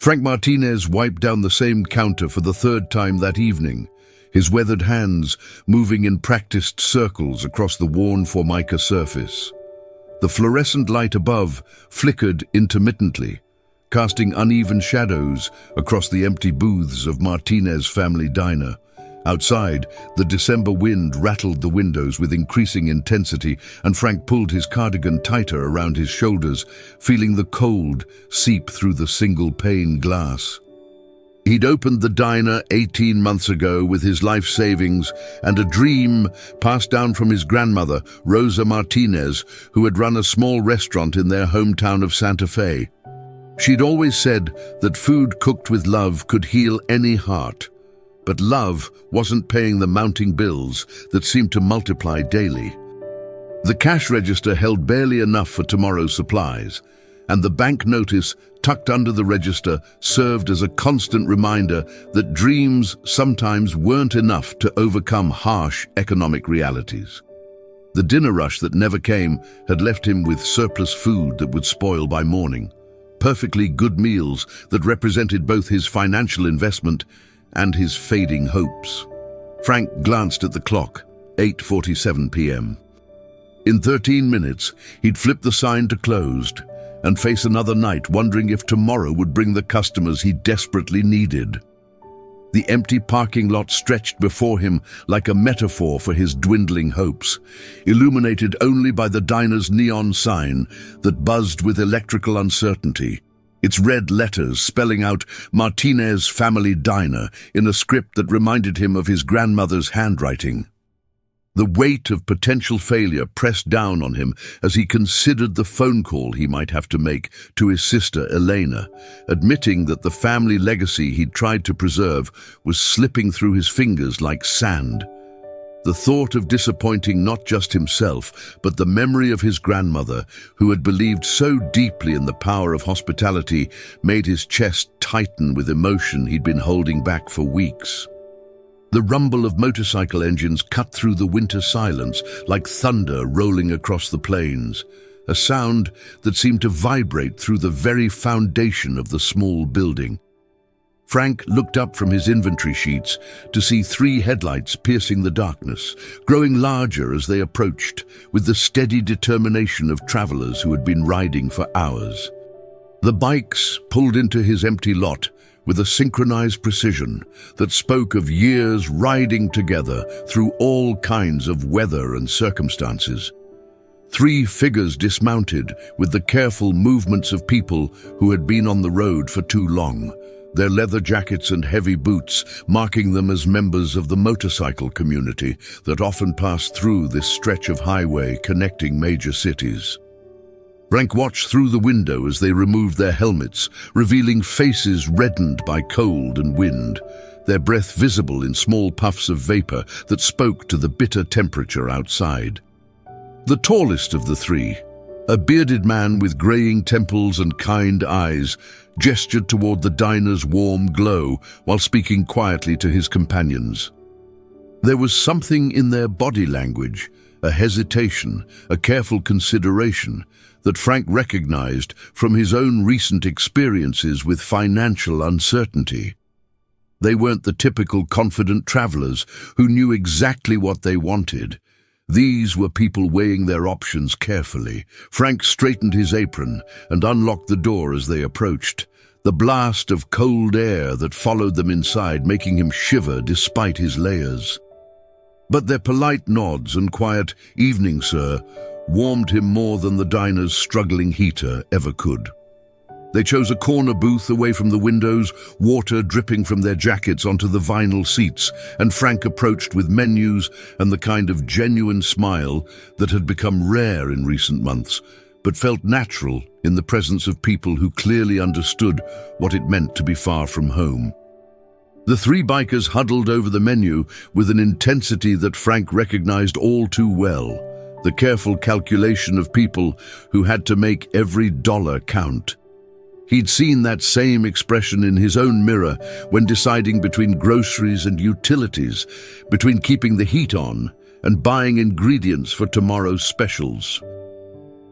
Frank Martinez wiped down the same counter for the third time that evening, his weathered hands moving in practiced circles across the worn formica surface. The fluorescent light above flickered intermittently, casting uneven shadows across the empty booths of Martinez family diner. Outside, the December wind rattled the windows with increasing intensity, and Frank pulled his cardigan tighter around his shoulders, feeling the cold seep through the single-pane glass. He'd opened the diner 18 months ago with his life savings and a dream passed down from his grandmother, Rosa Martinez, who had run a small restaurant in their hometown of Santa Fe. She'd always said that food cooked with love could heal any heart. But love wasn't paying the mounting bills that seemed to multiply daily. The cash register held barely enough for tomorrow's supplies, and the bank notice tucked under the register served as a constant reminder that dreams sometimes weren't enough to overcome harsh economic realities. The dinner rush that never came had left him with surplus food that would spoil by morning, perfectly good meals that represented both his financial investment and his fading hopes. Frank glanced at the clock, 8:47 p.m. In 13 minutes, he'd flip the sign to closed and face another night wondering if tomorrow would bring the customers he desperately needed. The empty parking lot stretched before him like a metaphor for his dwindling hopes, illuminated only by the diner's neon sign that buzzed with electrical uncertainty, its red letters spelling out Martinez Family Diner in a script that reminded him of his grandmother's handwriting. The weight of potential failure pressed down on him as he considered the phone call he might have to make to his sister Elena, admitting that the family legacy he'd tried to preserve was slipping through his fingers like sand. The thought of disappointing not just himself, but the memory of his grandmother, who had believed so deeply in the power of hospitality, made his chest tighten with emotion he'd been holding back for weeks. The rumble of motorcycle engines cut through the winter silence like thunder rolling across the plains, a sound that seemed to vibrate through the very foundation of the small building. Frank looked up from his inventory sheets to see 3 headlights piercing the darkness, growing larger as they approached, with the steady determination of travelers who had been riding for hours. The bikes pulled into his empty lot with a synchronized precision that spoke of years riding together through all kinds of weather and circumstances. 3 figures dismounted with the careful movements of people who had been on the road for too long, their leather jackets and heavy boots marking them as members of the motorcycle community that often passed through this stretch of highway connecting major cities. Frank watched through the window as they removed their helmets, revealing faces reddened by cold and wind, their breath visible in small puffs of vapor that spoke to the bitter temperature outside. The tallest of the 3, a bearded man with graying temples and kind eyes, gestured toward the diner's warm glow while speaking quietly to his companions. There was something in their body language, a hesitation, a careful consideration, that Frank recognized from his own recent experiences with financial uncertainty. They weren't the typical confident travelers who knew exactly what they wanted. These were people weighing their options carefully. Frank straightened his apron and unlocked the door as they approached, the blast of cold air that followed them inside making him shiver despite his layers. But their polite nods and quiet "Evening, sir," warmed him more than the diner's struggling heater ever could. They chose a corner booth away from the windows, water dripping from their jackets onto the vinyl seats, and Frank approached with menus and the kind of genuine smile that had become rare in recent months, but felt natural in the presence of people who clearly understood what it meant to be far from home. The 3 bikers huddled over the menu with an intensity that Frank recognized all too well, the careful calculation of people who had to make every dollar count. He'd seen that same expression in his own mirror when deciding between groceries and utilities, between keeping the heat on and buying ingredients for tomorrow's specials.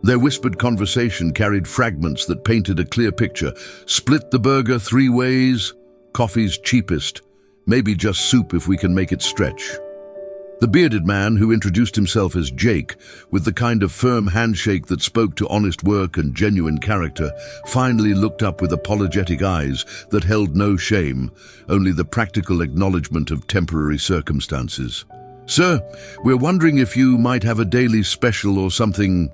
Their whispered conversation carried fragments that painted a clear picture. Split the burger 3 ways, coffee's cheapest, maybe just soup if we can make it stretch. The bearded man, who introduced himself as Jake, with the kind of firm handshake that spoke to honest work and genuine character, finally looked up with apologetic eyes that held no shame, only the practical acknowledgement of temporary circumstances. "Sir, we're wondering if you might have a daily special or something.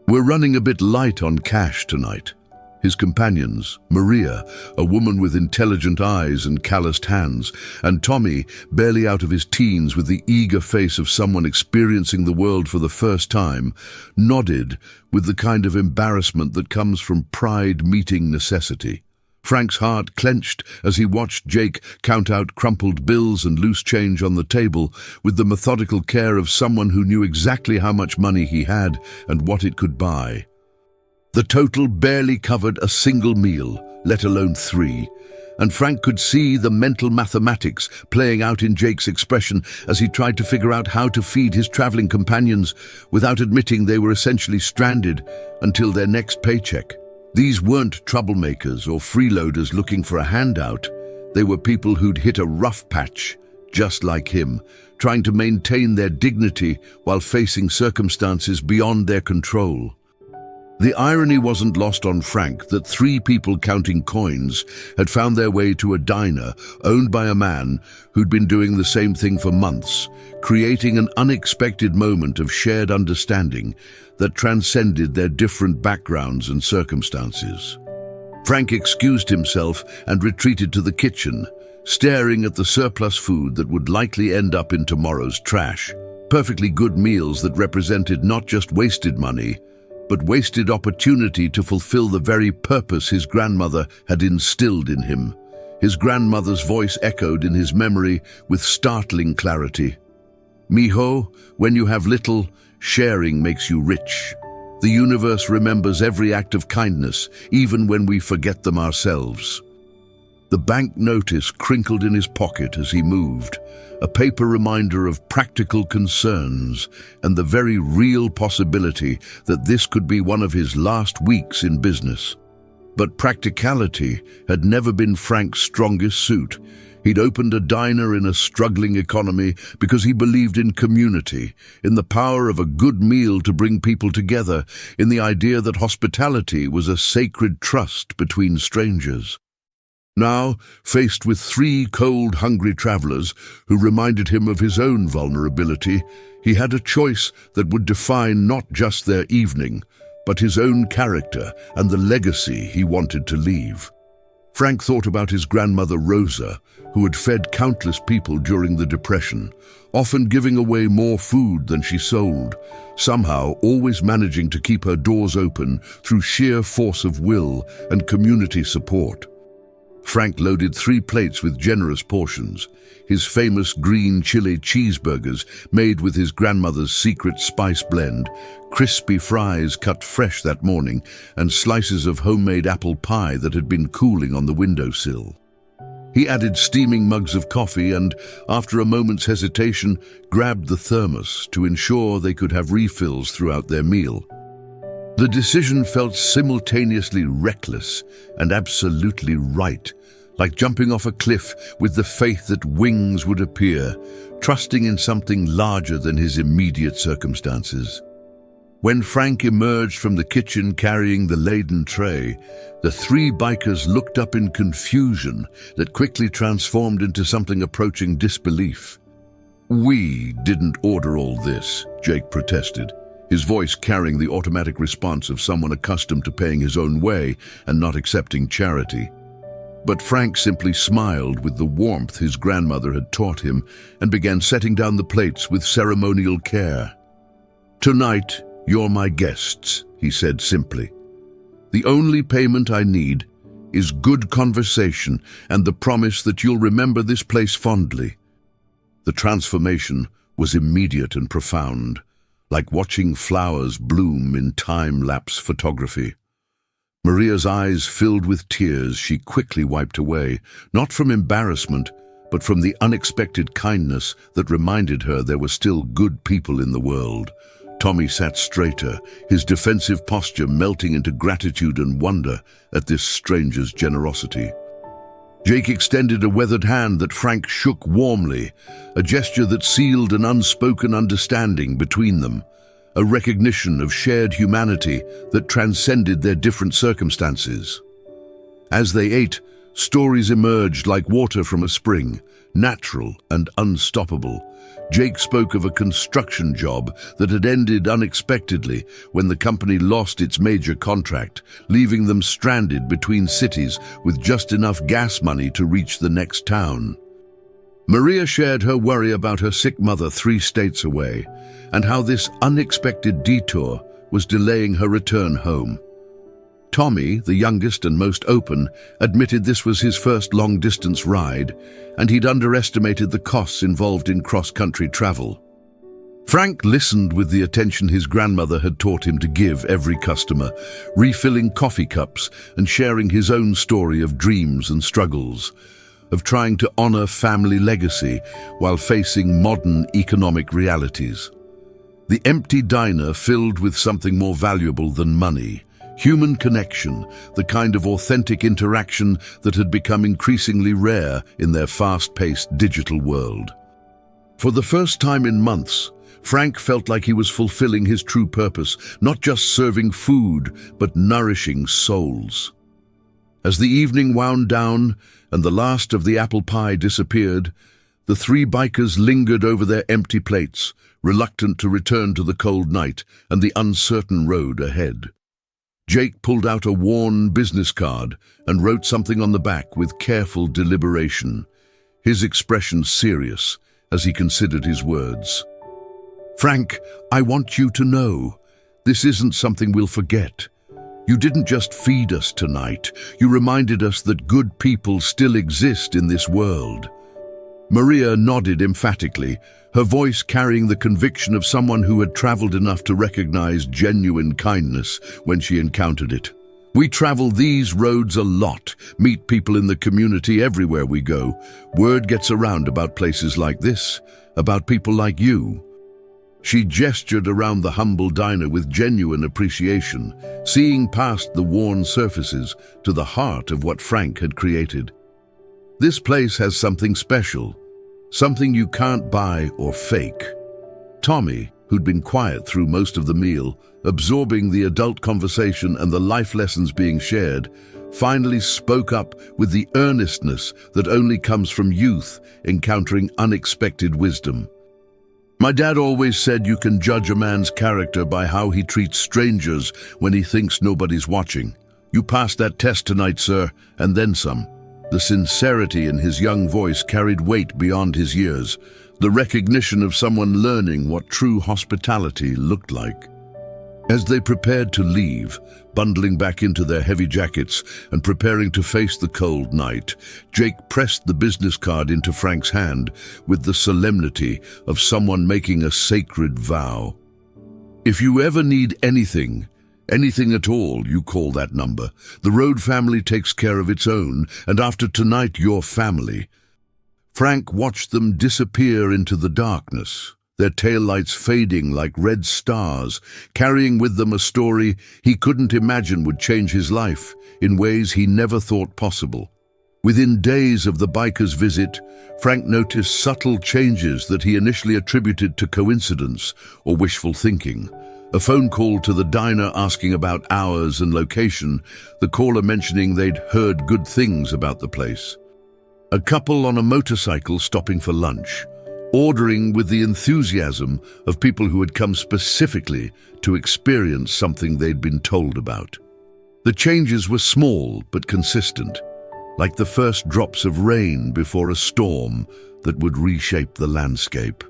We're running a bit light on cash tonight." His companions, Maria, a woman with intelligent eyes and calloused hands, and Tommy, barely out of his teens with the eager face of someone experiencing the world for the first time, nodded with the kind of embarrassment that comes from pride meeting necessity. Frank's heart clenched as he watched Jake count out crumpled bills and loose change on the table with the methodical care of someone who knew exactly how much money he had and what it could buy. The total barely covered a single meal, let alone 3, and Frank could see the mental mathematics playing out in Jake's expression as he tried to figure out how to feed his traveling companions without admitting they were essentially stranded until their next paycheck. These weren't troublemakers or freeloaders looking for a handout. They were people who'd hit a rough patch, just like him, trying to maintain their dignity while facing circumstances beyond their control. The irony wasn't lost on Frank that 3 people counting coins had found their way to a diner owned by a man who'd been doing the same thing for months, creating an unexpected moment of shared understanding that transcended their different backgrounds and circumstances. Frank excused himself and retreated to the kitchen, staring at the surplus food that would likely end up in tomorrow's trash. Perfectly good meals that represented not just wasted money, but wasted opportunity to fulfill the very purpose his grandmother had instilled in him. His grandmother's voice echoed in his memory with startling clarity. "Mijo, when you have little, sharing makes you rich. The universe remembers every act of kindness, even when we forget them ourselves." The bank notice crinkled in his pocket as he moved, a paper reminder of practical concerns and the very real possibility that this could be one of his last weeks in business. But practicality had never been Frank's strongest suit. He'd opened a diner in a struggling economy because he believed in community, in the power of a good meal to bring people together, in the idea that hospitality was a sacred trust between strangers. Now, faced with 3 cold, hungry travelers who reminded him of his own vulnerability, he had a choice that would define not just their evening, but his own character and the legacy he wanted to leave. Frank thought about his grandmother Rosa, who had fed countless people during the Depression, often giving away more food than she sold, somehow always managing to keep her doors open through sheer force of will and community support. Frank loaded 3 plates with generous portions, his famous green chili cheeseburgers made with his grandmother's secret spice blend, crispy fries cut fresh that morning, and slices of homemade apple pie that had been cooling on the windowsill. He added steaming mugs of coffee and, after a moment's hesitation, grabbed the thermos to ensure they could have refills throughout their meal. The decision felt simultaneously reckless and absolutely right, like jumping off a cliff with the faith that wings would appear, trusting in something larger than his immediate circumstances. When Frank emerged from the kitchen carrying the laden tray, the 3 bikers looked up in confusion that quickly transformed into something approaching disbelief. "We didn't order all this," Jake protested, his voice carrying the automatic response of someone accustomed to paying his own way and not accepting charity. But Frank simply smiled with the warmth his grandmother had taught him and began setting down the plates with ceremonial care. "Tonight, you're my guests," he said simply. "The only payment I need is good conversation and the promise that you'll remember this place fondly." The transformation was immediate and profound, like watching flowers bloom in time-lapse photography. Maria's eyes filled with tears she quickly wiped away, not from embarrassment, but from the unexpected kindness that reminded her there were still good people in the world. Tommy sat straighter, his defensive posture melting into gratitude and wonder at this stranger's generosity. Jake extended a weathered hand that Frank shook warmly, a gesture that sealed an unspoken understanding between them, a recognition of shared humanity that transcended their different circumstances. As they ate, stories emerged like water from a spring, natural and unstoppable. Jake spoke of a construction job that had ended unexpectedly when the company lost its major contract, leaving them stranded between cities with just enough gas money to reach the next town. Maria shared her worry about her sick mother 3 states away, and how this unexpected detour was delaying her return home. Tommy, the youngest and most open, admitted this was his first long-distance ride, and he'd underestimated the costs involved in cross-country travel. Frank listened with the attention his grandmother had taught him to give every customer, refilling coffee cups and sharing his own story of dreams and struggles, of trying to honor family legacy while facing modern economic realities. The empty diner filled with something more valuable than money. Human connection, the kind of authentic interaction that had become increasingly rare in their fast-paced digital world. For the first time in months, Frank felt like he was fulfilling his true purpose, not just serving food, but nourishing souls. As the evening wound down and the last of the apple pie disappeared, the 3 bikers lingered over their empty plates, reluctant to return to the cold night and the uncertain road ahead. Jake pulled out a worn business card and wrote something on the back with careful deliberation, his expression serious as he considered his words. "Frank, I want you to know, this isn't something we'll forget. You didn't just feed us tonight, you reminded us that good people still exist in this world." Maria nodded emphatically, her voice carrying the conviction of someone who had traveled enough to recognize genuine kindness when she encountered it. "We travel these roads a lot, meet people in the community everywhere we go. Word gets around about places like this, about people like you." She gestured around the humble diner with genuine appreciation, seeing past the worn surfaces to the heart of what Frank had created. "This place has something special, something you can't buy or fake." Tommy, who'd been quiet through most of the meal, absorbing the adult conversation and the life lessons being shared, finally spoke up with the earnestness that only comes from youth encountering unexpected wisdom. "My dad always said you can judge a man's character by how he treats strangers when he thinks nobody's watching. You passed that test tonight, sir, and then some." The sincerity in his young voice carried weight beyond his years, the recognition of someone learning what true hospitality looked like. As they prepared to leave, bundling back into their heavy jackets and preparing to face the cold night, Jake pressed the business card into Frank's hand with the solemnity of someone making a sacred vow. "If you ever need anything at all, you call that number. The Road family takes care of its own, and after tonight, your family." Frank watched them disappear into the darkness, their taillights fading like red stars, carrying with them a story he couldn't imagine would change his life in ways he never thought possible. Within days of the biker's visit, Frank noticed subtle changes that he initially attributed to coincidence or wishful thinking. A phone call to the diner asking about hours and location, the caller mentioning they'd heard good things about the place. A couple on a motorcycle stopping for lunch, ordering with the enthusiasm of people who had come specifically to experience something they'd been told about. The changes were small but consistent, like the first drops of rain before a storm that would reshape the landscape.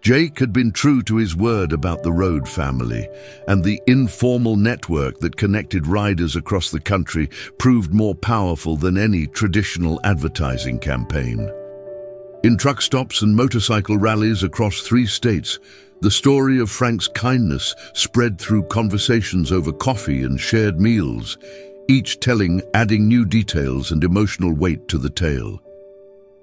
Jake had been true to his word about the Road family, and the informal network that connected riders across the country proved more powerful than any traditional advertising campaign. In truck stops and motorcycle rallies across 3 states, the story of Frank's kindness spread through conversations over coffee and shared meals, each telling adding new details and emotional weight to the tale.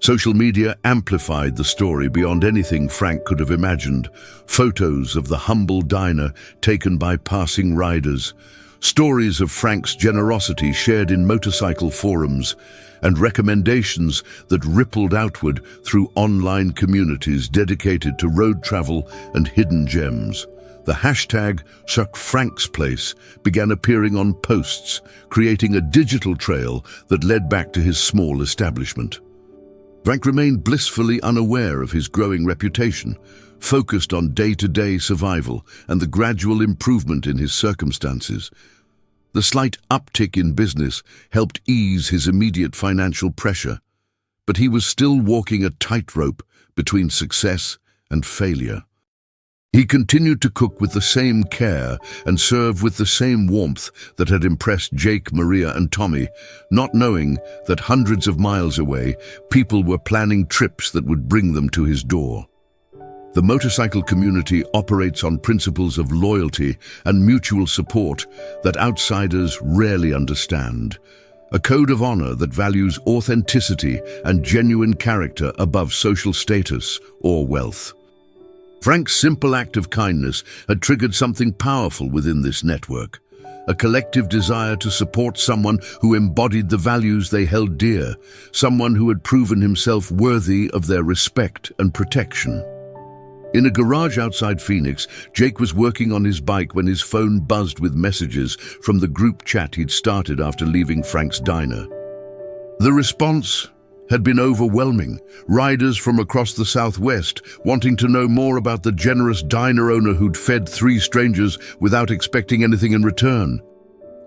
Social media amplified the story beyond anything Frank could have imagined. Photos of the humble diner taken by passing riders, stories of Frank's generosity shared in motorcycle forums, and recommendations that rippled outward through online communities dedicated to road travel and hidden gems. The hashtag #SuckFranksPlace began appearing on posts, creating a digital trail that led back to his small establishment. Frank remained blissfully unaware of his growing reputation, focused on day-to-day survival and the gradual improvement in his circumstances. The slight uptick in business helped ease his immediate financial pressure, but he was still walking a tightrope between success and failure. He continued to cook with the same care and serve with the same warmth that had impressed Jake, Maria, and Tommy, not knowing that hundreds of miles away, people were planning trips that would bring them to his door. The motorcycle community operates on principles of loyalty and mutual support that outsiders rarely understand. A code of honor that values authenticity and genuine character above social status or wealth. Frank's simple act of kindness had triggered something powerful within this network, a collective desire to support someone who embodied the values they held dear, someone who had proven himself worthy of their respect and protection. In a garage outside Phoenix, Jake was working on his bike when his phone buzzed with messages from the group chat he'd started after leaving Frank's diner. The response had been overwhelming. Riders from across the Southwest wanting to know more about the generous diner owner who'd fed 3 strangers without expecting anything in return.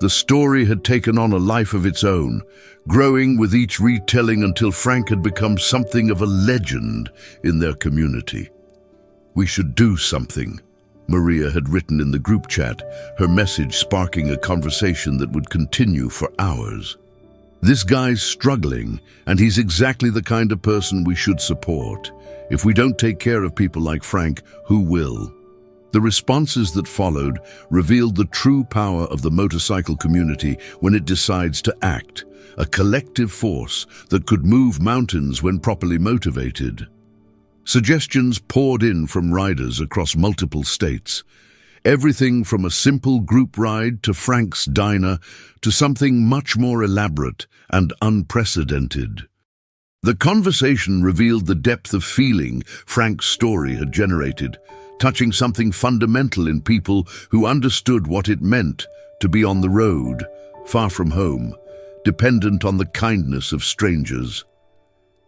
The story had taken on a life of its own, growing with each retelling until Frank had become something of a legend in their community. "We should do something," Maria had written in the group chat, her message sparking a conversation that would continue for hours. "This guy's struggling, and he's exactly the kind of person we should support. If we don't take care of people like Frank, who will?" The responses that followed revealed the true power of the motorcycle community when it decides to act, a collective force that could move mountains when properly motivated. Suggestions poured in from riders across multiple states. Everything from a simple group ride to Frank's diner to something much more elaborate and unprecedented. The conversation revealed the depth of feeling Frank's story had generated, touching something fundamental in people who understood what it meant to be on the road, far from home, dependent on the kindness of strangers.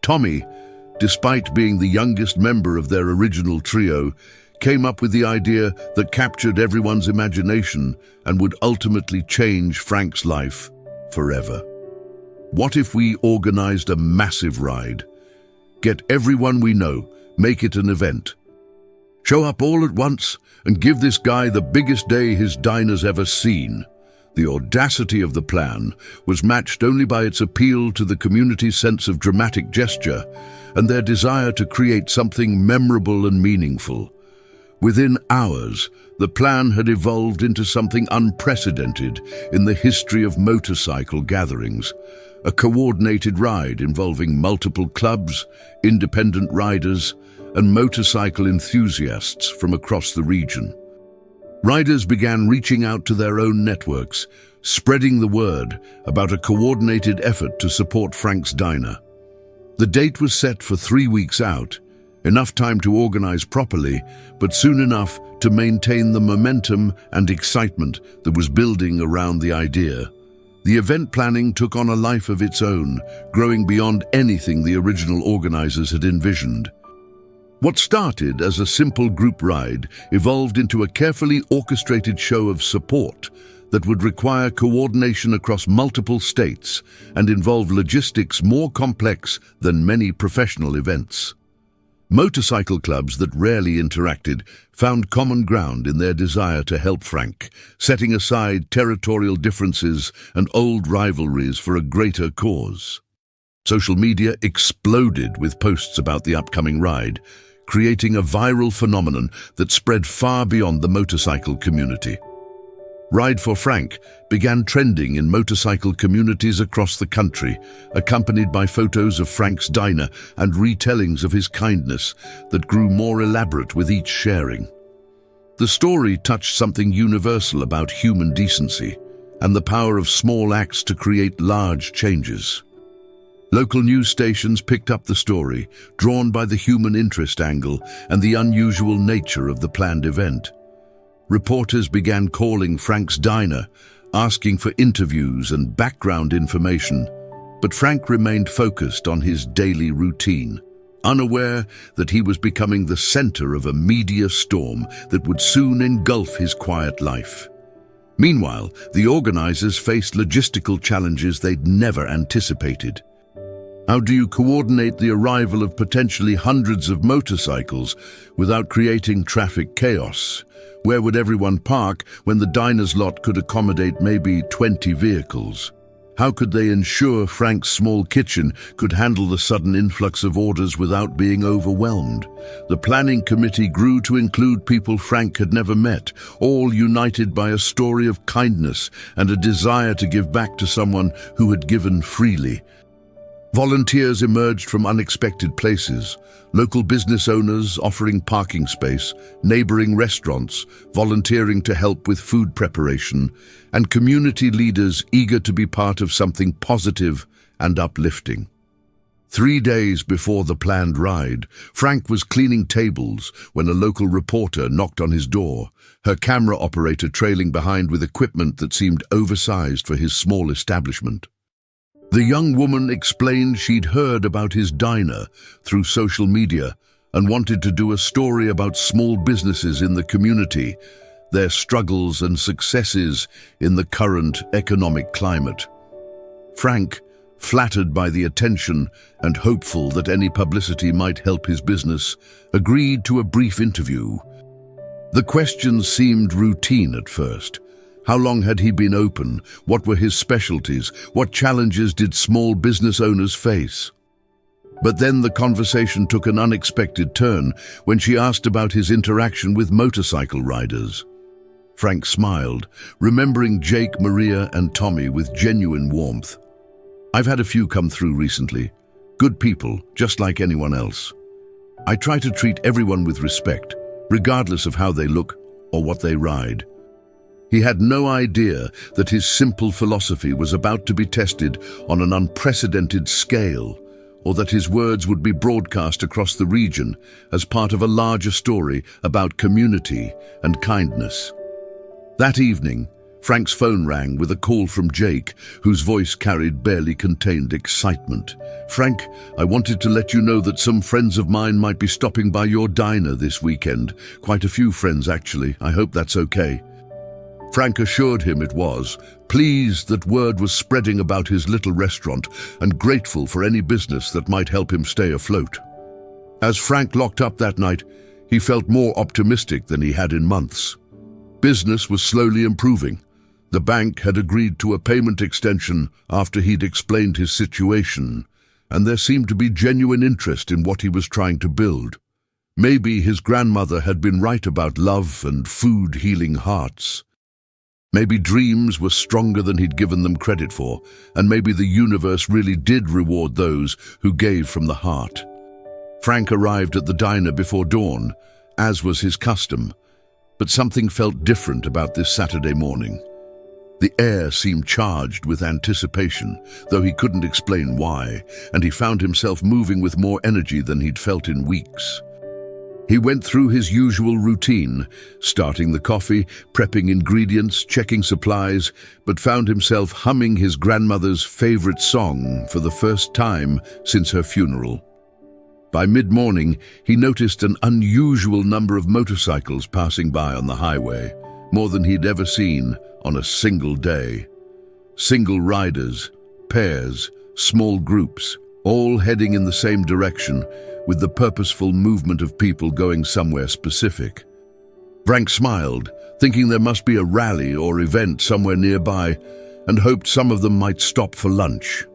Tommy, despite being the youngest member of their original trio, came up with the idea that captured everyone's imagination and would ultimately change Frank's life forever. What if we organized a massive ride? Get everyone we know, make it an event. Show up all at once and give this guy the biggest day his diner's ever seen. The audacity of the plan was matched only by its appeal to the community's sense of dramatic gesture and their desire to create something memorable and meaningful. Within hours, the plan had evolved into something unprecedented in the history of motorcycle gatherings. A coordinated ride involving multiple clubs, independent riders, and motorcycle enthusiasts from across the region. Riders began reaching out to their own networks, spreading the word about a coordinated effort to support Frank's diner. The date was set for 3 weeks out, enough time to organize properly, but soon enough to maintain the momentum and excitement that was building around the idea. The event planning took on a life of its own, growing beyond anything the original organizers had envisioned. What started as a simple group ride evolved into a carefully orchestrated show of support that would require coordination across multiple states and involve logistics more complex than many professional events. Motorcycle clubs that rarely interacted found common ground in their desire to help Frank, setting aside territorial differences and old rivalries for a greater cause. Social media exploded with posts about the upcoming ride, creating a viral phenomenon that spread far beyond the motorcycle community. Ride for Frank began trending in motorcycle communities across the country, accompanied by photos of Frank's diner and retellings of his kindness that grew more elaborate with each sharing. The story touched something universal about human decency and the power of small acts to create large changes. Local news stations picked up the story, drawn by the human interest angle and the unusual nature of the planned event. Reporters began calling Frank's diner, asking for interviews and background information, but Frank remained focused on his daily routine, unaware that he was becoming the center of a media storm that would soon engulf his quiet life. Meanwhile, the organizers faced logistical challenges they'd never anticipated. How do you coordinate the arrival of potentially hundreds of motorcycles without creating traffic chaos? Where would everyone park when the diner's lot could accommodate maybe 20 vehicles? How could they ensure Frank's small kitchen could handle the sudden influx of orders without being overwhelmed? The planning committee grew to include people Frank had never met, all united by a story of kindness and a desire to give back to someone who had given freely. Volunteers emerged from unexpected places, local business owners offering parking space, neighboring restaurants volunteering to help with food preparation, and community leaders eager to be part of something positive and uplifting. 3 days before the planned ride, Frank was cleaning tables when a local reporter knocked on his door, her camera operator trailing behind with equipment that seemed oversized for his small establishment. The young woman explained she'd heard about his diner through social media and wanted to do a story about small businesses in the community, their struggles and successes in the current economic climate. Frank, flattered by the attention and hopeful that any publicity might help his business, agreed to a brief interview. The questions seemed routine at first. How long had he been open? What were his specialties? What challenges did small business owners face? But then the conversation took an unexpected turn when she asked about his interaction with motorcycle riders. Frank smiled, remembering Jake, Maria, and Tommy with genuine warmth. I've had a few come through recently. Good people, just like anyone else. I try to treat everyone with respect, regardless of how they look or what they ride. He had no idea that his simple philosophy was about to be tested on an unprecedented scale, or that his words would be broadcast across the region as part of a larger story about community and kindness. That evening, Frank's phone rang with a call from Jake, whose voice carried barely contained excitement. "Frank, I wanted to let you know that some friends of mine might be stopping by your diner this weekend. Quite a few friends, actually. I hope that's okay." Frank assured him it was, pleased that word was spreading about his little restaurant and grateful for any business that might help him stay afloat. As Frank locked up that night, he felt more optimistic than he had in months. Business was slowly improving. The bank had agreed to a payment extension after he'd explained his situation, and there seemed to be genuine interest in what he was trying to build. Maybe his grandmother had been right about love and food healing hearts. Maybe dreams were stronger than he'd given them credit for, and maybe the universe really did reward those who gave from the heart. Frank arrived at the diner before dawn, as was his custom, but something felt different about this Saturday morning. The air seemed charged with anticipation, though he couldn't explain why, and he found himself moving with more energy than he'd felt in weeks. He went through his usual routine, starting the coffee, prepping ingredients, checking supplies, but found himself humming his grandmother's favorite song for the first time since her funeral. By mid-morning, he noticed an unusual number of motorcycles passing by on the highway, more than he'd ever seen on a single day. Single riders, pairs, small groups, all heading in the same direction, with the purposeful movement of people going somewhere specific. Frank smiled, thinking there must be a rally or event somewhere nearby, and hoped some of them might stop for lunch.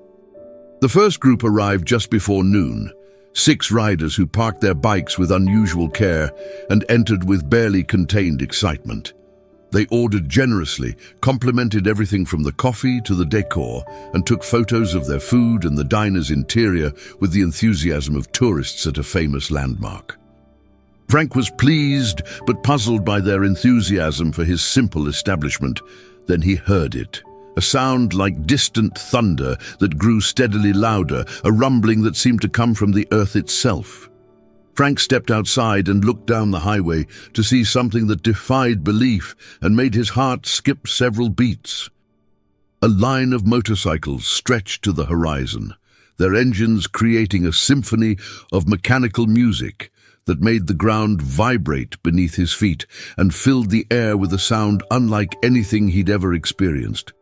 The first group arrived just before noon, 6 riders who parked their bikes with unusual care and entered with barely contained excitement. They ordered generously, complimented everything from the coffee to the decor, and took photos of their food and the diner's interior with the enthusiasm of tourists at a famous landmark. Frank was pleased but puzzled by their enthusiasm for his simple establishment. Then he heard it. A sound like distant thunder that grew steadily louder, a rumbling that seemed to come from the earth itself. Frank stepped outside and looked down the highway to see something that defied belief and made his heart skip several beats. A line of motorcycles stretched to the horizon, their engines creating a symphony of mechanical music that made the ground vibrate beneath his feet and filled the air with a sound unlike anything he'd ever experienced.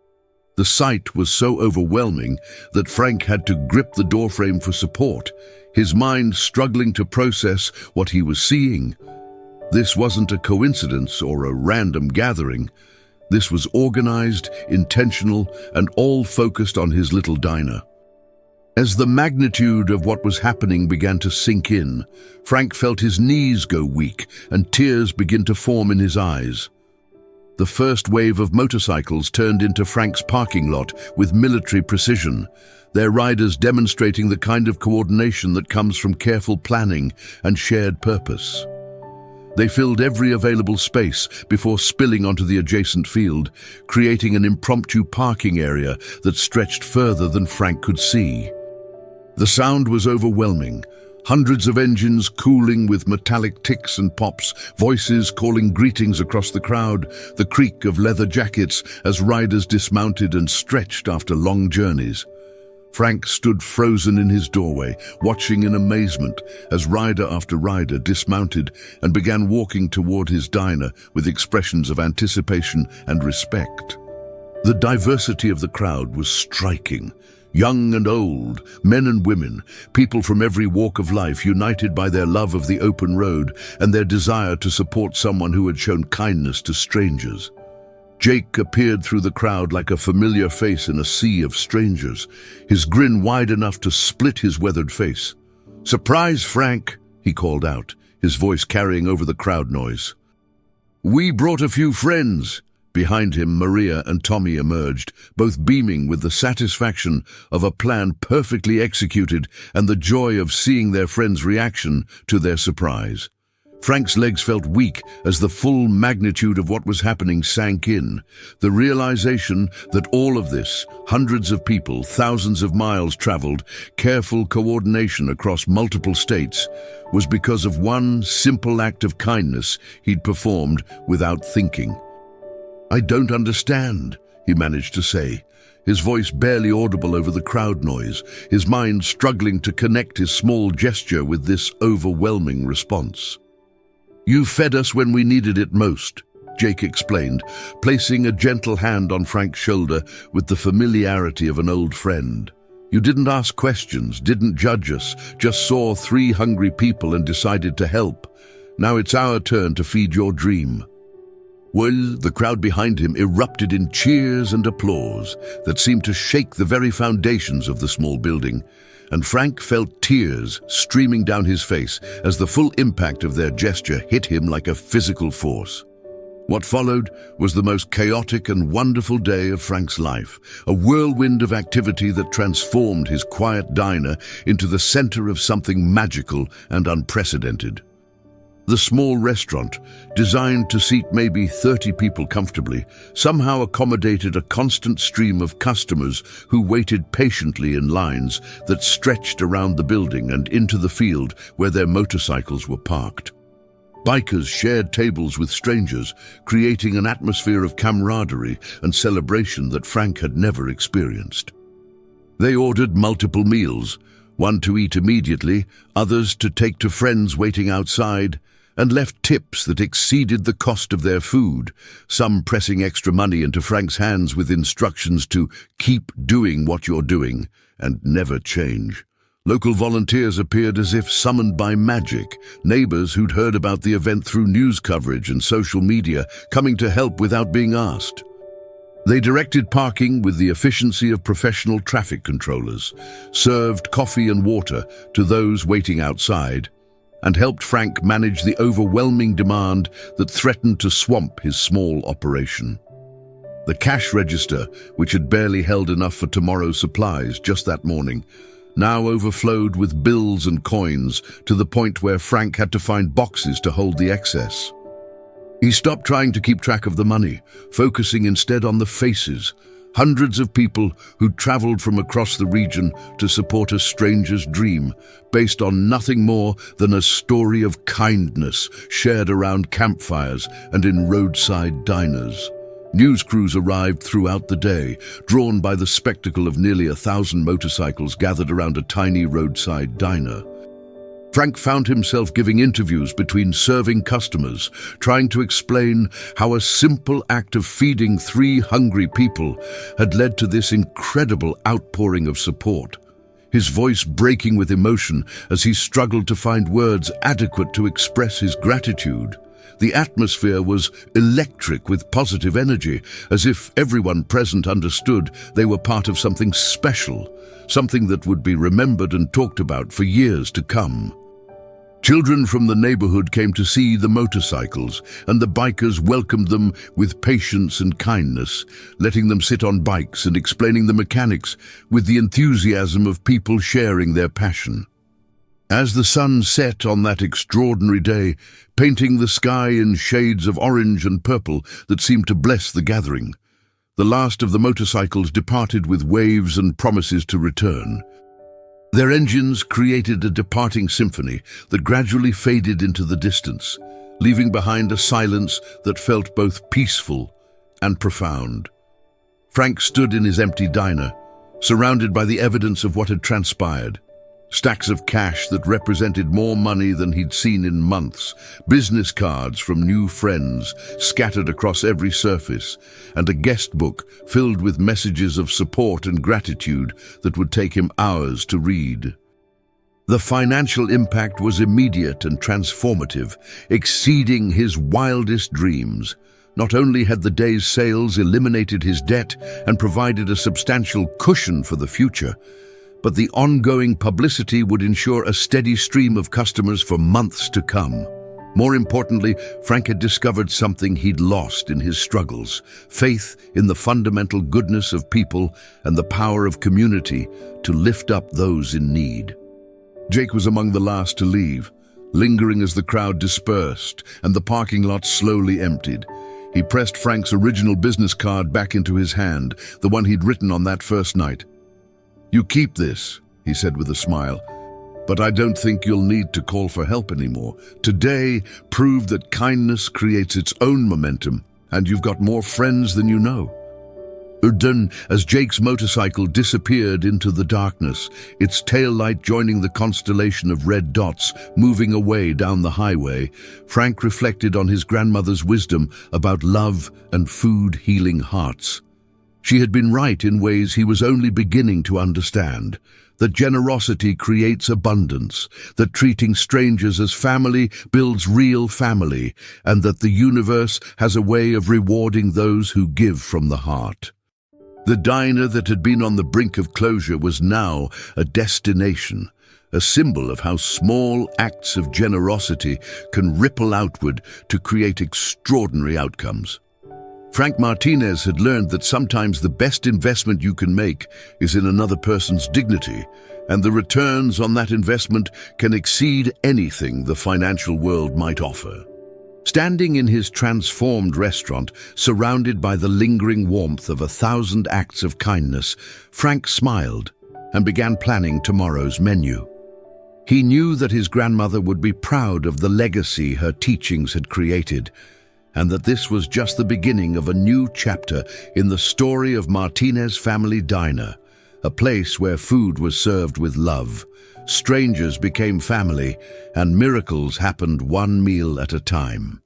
The sight was so overwhelming that Frank had to grip the doorframe for support, his mind struggling to process what he was seeing. This wasn't a coincidence or a random gathering. This was organized, intentional, and all focused on his little diner. As the magnitude of what was happening began to sink in, Frank felt his knees go weak and tears begin to form in his eyes. The first wave of motorcycles turned into Frank's parking lot with military precision, their riders demonstrating the kind of coordination that comes from careful planning and shared purpose. They filled every available space before spilling onto the adjacent field, creating an impromptu parking area that stretched further than Frank could see. The sound was overwhelming. Hundreds of engines cooling with metallic ticks and pops, voices calling greetings across the crowd, the creak of leather jackets as riders dismounted and stretched after long journeys. Frank stood frozen in his doorway, watching in amazement as rider after rider dismounted and began walking toward his diner with expressions of anticipation and respect. The diversity of the crowd was striking. Young and old, men and women, people from every walk of life united by their love of the open road and their desire to support someone who had shown kindness to strangers. Jake appeared through the crowd like a familiar face in a sea of strangers, his grin wide enough to split his weathered face. "Surprise, Frank," he called out, his voice carrying over the crowd noise. "We brought a few friends." Behind him, Maria and Tommy emerged, both beaming with the satisfaction of a plan perfectly executed and the joy of seeing their friend's reaction to their surprise. Frank's legs felt weak as the full magnitude of what was happening sank in. The realization that all of this, hundreds of people, thousands of miles traveled, careful coordination across multiple states, was because of one simple act of kindness he'd performed without thinking. "I don't understand," he managed to say, his voice barely audible over the crowd noise, his mind struggling to connect his small gesture with this overwhelming response. "You fed us when we needed it most," Jake explained, placing a gentle hand on Frank's shoulder with the familiarity of an old friend. "You didn't ask questions, didn't judge us, just saw 3 hungry people and decided to help. Now it's our turn to feed your dream." Well, the crowd behind him erupted in cheers and applause that seemed to shake the very foundations of the small building, and Frank felt tears streaming down his face as the full impact of their gesture hit him like a physical force. What followed was the most chaotic and wonderful day of Frank's life, a whirlwind of activity that transformed his quiet diner into the center of something magical and unprecedented. The small restaurant, designed to seat maybe 30 people comfortably, somehow accommodated a constant stream of customers who waited patiently in lines that stretched around the building and into the field where their motorcycles were parked. Bikers shared tables with strangers, creating an atmosphere of camaraderie and celebration that Frank had never experienced. They ordered multiple meals, one to eat immediately, others to take to friends waiting outside, and left tips that exceeded the cost of their food, some pressing extra money into Frank's hands with instructions to keep doing what you're doing and never change. Local volunteers appeared as if summoned by magic, neighbors who'd heard about the event through news coverage and social media coming to help without being asked. They directed parking with the efficiency of professional traffic controllers, served coffee and water to those waiting outside, and helped Frank manage the overwhelming demand that threatened to swamp his small operation. The cash register, which had barely held enough for tomorrow's supplies just that morning, now overflowed with bills and coins to the point where Frank had to find boxes to hold the excess. He stopped trying to keep track of the money, focusing instead on the faces, hundreds of people who'd traveled from across the region to support a stranger's dream, based on nothing more than a story of kindness shared around campfires and in roadside diners. News crews arrived throughout the day, drawn by the spectacle of nearly 1,000 motorcycles gathered around a tiny roadside diner. Frank found himself giving interviews between serving customers, trying to explain how a simple act of feeding 3 hungry people had led to this incredible outpouring of support. His voice breaking with emotion as he struggled to find words adequate to express his gratitude. The atmosphere was electric with positive energy, as if everyone present understood they were part of something special, something that would be remembered and talked about for years to come. Children from the neighborhood came to see the motorcycles, and the bikers welcomed them with patience and kindness, letting them sit on bikes and explaining the mechanics with the enthusiasm of people sharing their passion. As the sun set on that extraordinary day, painting the sky in shades of orange and purple that seemed to bless the gathering, the last of the motorcycles departed with waves and promises to return. Their engines created a departing symphony that gradually faded into the distance, leaving behind a silence that felt both peaceful and profound. Frank stood in his empty diner, surrounded by the evidence of what had transpired. Stacks of cash that represented more money than he'd seen in months, business cards from new friends scattered across every surface, and a guest book filled with messages of support and gratitude that would take him hours to read. The financial impact was immediate and transformative, exceeding his wildest dreams. Not only had the day's sales eliminated his debt and provided a substantial cushion for the future, but the ongoing publicity would ensure a steady stream of customers for months to come. More importantly, Frank had discovered something he'd lost in his struggles: faith in the fundamental goodness of people and the power of community to lift up those in need. Jake was among the last to leave, lingering as the crowd dispersed and the parking lot slowly emptied. He pressed Frank's original business card back into his hand, the one he'd written on that first night. "You keep this," he said with a smile, "but I don't think you'll need to call for help anymore. Today proved that kindness creates its own momentum, and you've got more friends than you know." Then, as Jake's motorcycle disappeared into the darkness, its taillight joining the constellation of red dots moving away down the highway, Frank reflected on his grandmother's wisdom about love and food healing hearts. She had been right in ways he was only beginning to understand: that generosity creates abundance, that treating strangers as family builds real family, and that the universe has a way of rewarding those who give from the heart. The diner that had been on the brink of closure was now a destination, a symbol of how small acts of generosity can ripple outward to create extraordinary outcomes. Frank Martinez had learned that sometimes the best investment you can make is in another person's dignity, and the returns on that investment can exceed anything the financial world might offer. Standing in his transformed restaurant, surrounded by the lingering warmth of 1,000 acts of kindness, Frank smiled and began planning tomorrow's menu. He knew that his grandmother would be proud of the legacy her teachings had created, and that this was just the beginning of a new chapter in the story of Martinez Family Diner, a place where food was served with love, strangers became family, and miracles happened one meal at a time.